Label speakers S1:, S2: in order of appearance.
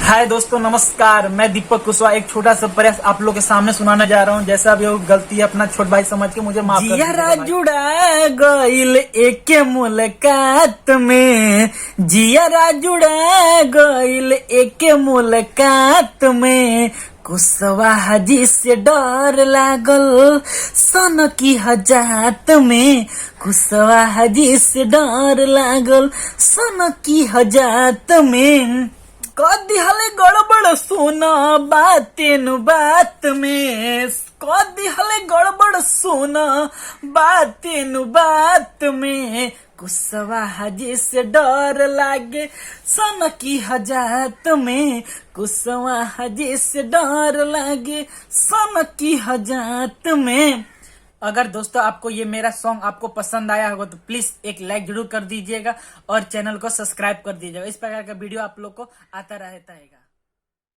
S1: हाय दोस्तों, नमस्कार। मैं दीपक कुशवाहा एक छोटा सा प्रयास आप लोग के सामने सुनाने जा रहा हूँ। जैसा भी हो, गलती अपना छोट भाई समझ के मुझे माफ कर दीजिएगा भाई। जुड़ा गइल एक मुलाकात में, जिया जुड़ा गइल एक मुलाकात में, कुशवाहा जी से डर लागल सन की हजात में, कुशवाहा जी से डर लागल सन की हजात में। कदी हले गड़बड़ सोना बातेनु बात में, कदी हले गड़बड़ सोना बातेनु बात में, कुशवाहा जी से डर लागे सन की हजात में, कुशवाहा जी से डर लागे सन की हजात में। अगर दोस्तों आपको ये मेरा सॉन्ग आपको पसंद आया होगा तो प्लीज एक लाइक जरूर कर दीजिएगा और चैनल को सब्सक्राइब कर दीजिएगा। इस प्रकार का वीडियो आप लोग को आता रहता है।